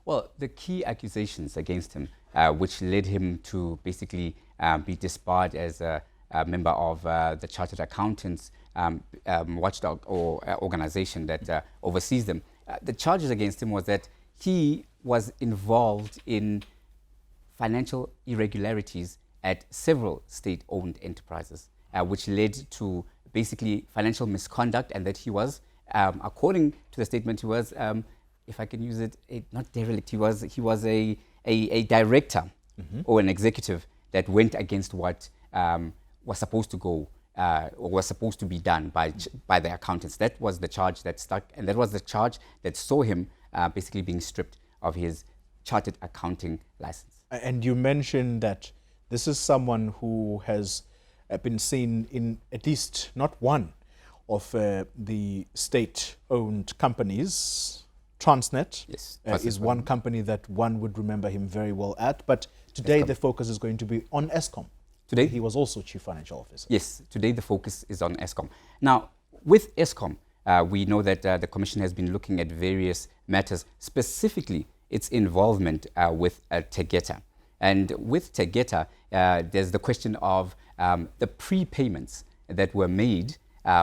Well, the key accusations against him, which led him to basically be disbarred as a member of the Chartered Accountants watchdog or organization that oversees them. The charges against him was that he was involved in financial irregularities at several state-owned enterprises, which led to basically financial misconduct, and that he was, according to the statement, he was, if I can use it, not derelict, he was a director or an executive that went against what was supposed to go or was supposed to be done by the accountants. That was the charge that stuck, and that was the charge that saw him basically being stripped of his chartered accounting license. And you mentioned that this is someone who has been seen in at least not one of the state-owned companies. Transnet is one company that one would remember him very well at, but today the focus is going to be on Eskom. Today he was also Chief Financial Officer. Yes, today the focus is on Eskom. Now, with Eskom, we know that the Commission has been looking at various matters, specifically its involvement with Tegeta. And with Tegeta, there's the question of the prepayments that were made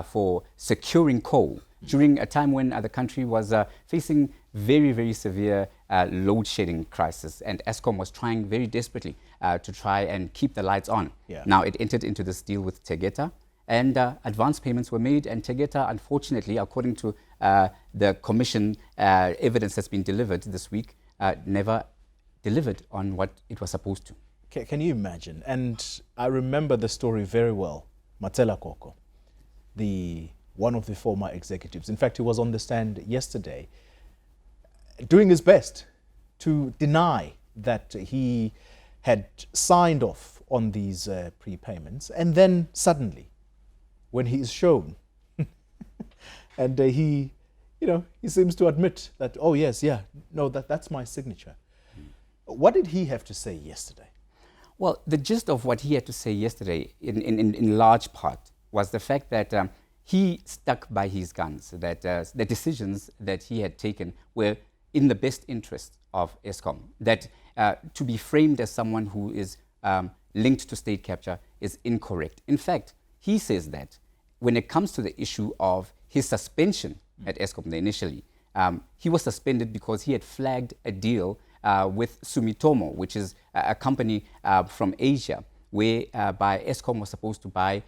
for securing coal during a time when the country was facing very, very severe load shedding crisis, and Eskom was trying very desperately to try and keep the lights on. Yeah. Now it entered into this deal with Tegeta, and advance payments were made, and Tegeta, unfortunately, according to the Commission evidence that's been delivered this week, never delivered on what it was supposed to. Can you imagine? And I remember the story very well. Matela Koko, one of the former executives. In fact, he was on the stand yesterday doing his best to deny that he had signed off on these prepayments. And then suddenly, when he is shown, and he seems to admit that, oh yes, yeah, no, that's my signature. What did he have to say yesterday? Well, the gist of what he had to say yesterday, in large part, was the fact that he stuck by his guns, that the decisions that he had taken were in the best interest of Eskom, that to be framed as someone who is linked to state capture is incorrect. In fact, he says that when it comes to the issue of his suspension at Eskom initially, he was suspended because he had flagged a deal with Sumitomo, which is a company from Asia, whereby Eskom was supposed to buy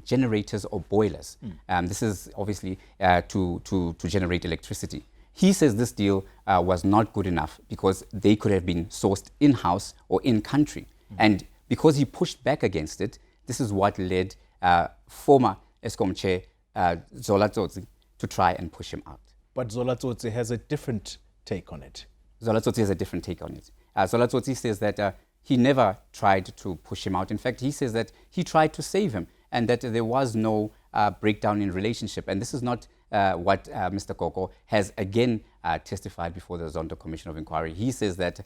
generators or boilers. This is obviously to generate electricity. He says this deal was not good enough because they could have been sourced in-house or in-country. And because he pushed back against it, this is what led former Eskom chair Zola Tsotsi to try and push him out. But Zola Tsotsi has a different take on it. Zola Tsotsi has a different take on it. Zola Tsotsi says that he never tried to push him out. In fact, he says that he tried to save him and that there was no breakdown in relationship. And this is not what Mr. Koko has again testified before the Zondo Commission of Inquiry. He says that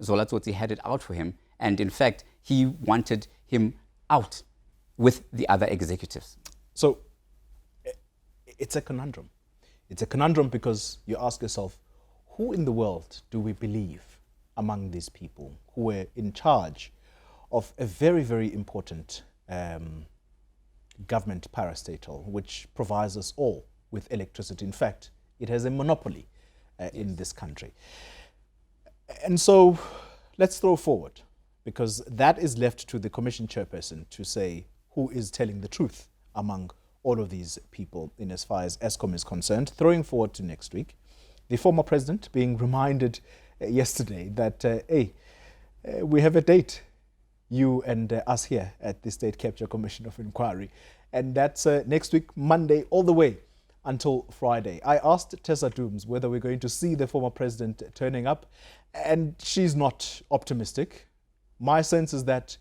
Zola Tsotsi had it out for him, and in fact, he wanted him out with the other executives. So it's a conundrum. It's a conundrum because you ask yourself, who in the world do we believe among these people who were in charge of a very, very important government parastatal, which provides us all with electricity? In fact, it has a monopoly in this country. And so let's throw forward, because that is left to the commission chairperson to say who is telling the truth among all of these people in as far as Eskom is concerned. Throwing forward to next week, the former president being reminded yesterday that, hey, we have a date, you and us here at the State Capture Commission of Inquiry. And that's next week, Monday, all the way until Friday. I asked Tessa Dooms whether we're going to see the former president turning up, and she's not optimistic. My sense is that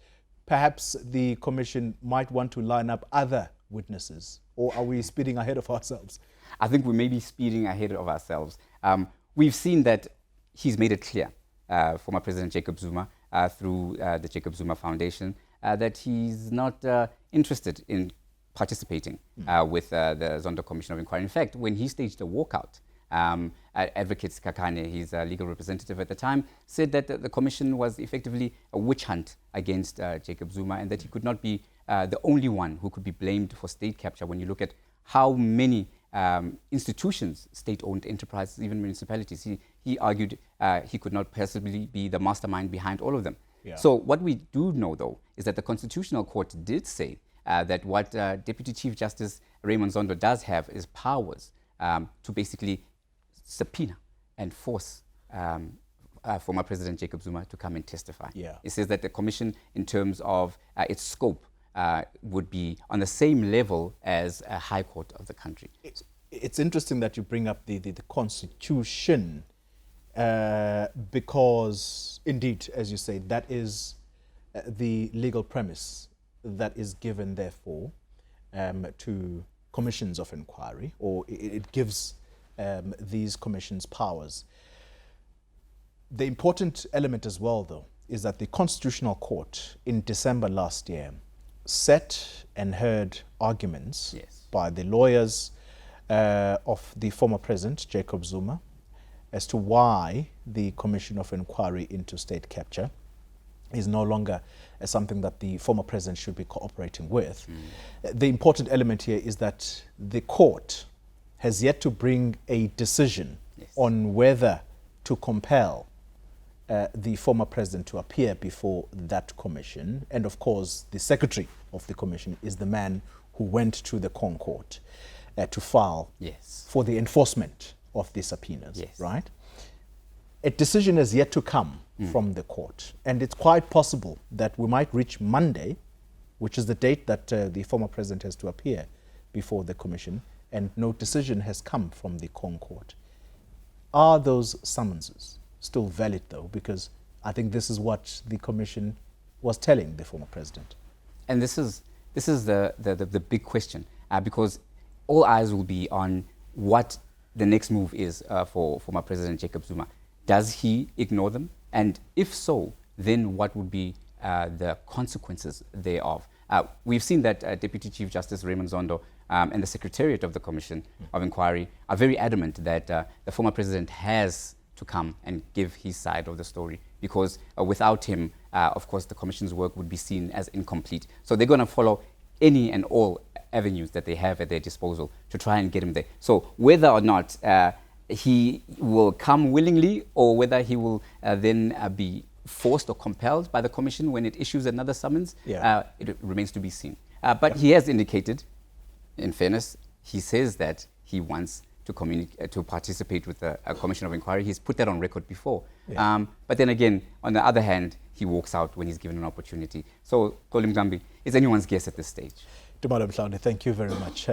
perhaps the commission might want to line up other witnesses, or are we speeding ahead of ourselves? I think we may be speeding ahead of ourselves. We've seen that he's made it clear, former President Jacob Zuma, through the Jacob Zuma Foundation, that he's not interested in participating with the Zondo Commission of Inquiry. In fact, when he staged a walkout Advocate Kakane, his legal representative at the time, said that the commission was effectively a witch hunt against Jacob Zuma, and that he could not be the only one who could be blamed for state capture when you look at how many institutions, state-owned enterprises, even municipalities, he argued he could not possibly be the mastermind behind all of them. Yeah. So what we do know, though, is that the Constitutional Court did say that what Deputy Chief Justice Raymond Zondo does have is powers to basically subpoena and force former President Jacob Zuma to come and testify. Yeah. It says that the commission, in terms of its scope, would be on the same level as a high court of the country. It's interesting that you bring up the Constitution, because indeed, as you say, that is the legal premise that is given, therefore, to commissions of inquiry, or it gives these commissions powers. The important element as well, though, is that the Constitutional Court in December last year set and heard arguments by the lawyers of the former president, Jacob Zuma, as to why the Commission of Inquiry into State Capture is no longer something that the former president should be cooperating with. The important element here is that the court has yet to bring a decision on whether to compel the former president to appear before that commission. And of course, the secretary of the commission is the man who went to the Concourt to file for the enforcement of the subpoenas, right? A decision has yet to come from the court. And it's quite possible that we might reach Monday, which is the date that the former president has to appear before the commission, and no decision has come from the Concourt. Are those summonses still valid, though? Because I think this is what the commission was telling the former president. And this is the big question, because all eyes will be on what the next move is for former President Jacob Zuma. Does he ignore them? And if so, then what would be the consequences thereof? We've seen that Deputy Chief Justice Raymond Zondo and the Secretariat of the Commission of Inquiry are very adamant that the former president has to come and give his side of the story, because without him, of course, the commission's work would be seen as incomplete. So they're going to follow any and all avenues that they have at their disposal to try and get him there. So whether or not he will come willingly, or whether he will then be forced or compelled by the commission when it issues another summons, it remains to be seen. But he has indicated, in fairness, he says that he wants to participate with a commission of inquiry. He's put that on record before. But then again, on the other hand, he walks out when he's given an opportunity. So, Kolim Gambi, it's anyone's guess at this stage. Tumaole Mohlaoli, thank you very much.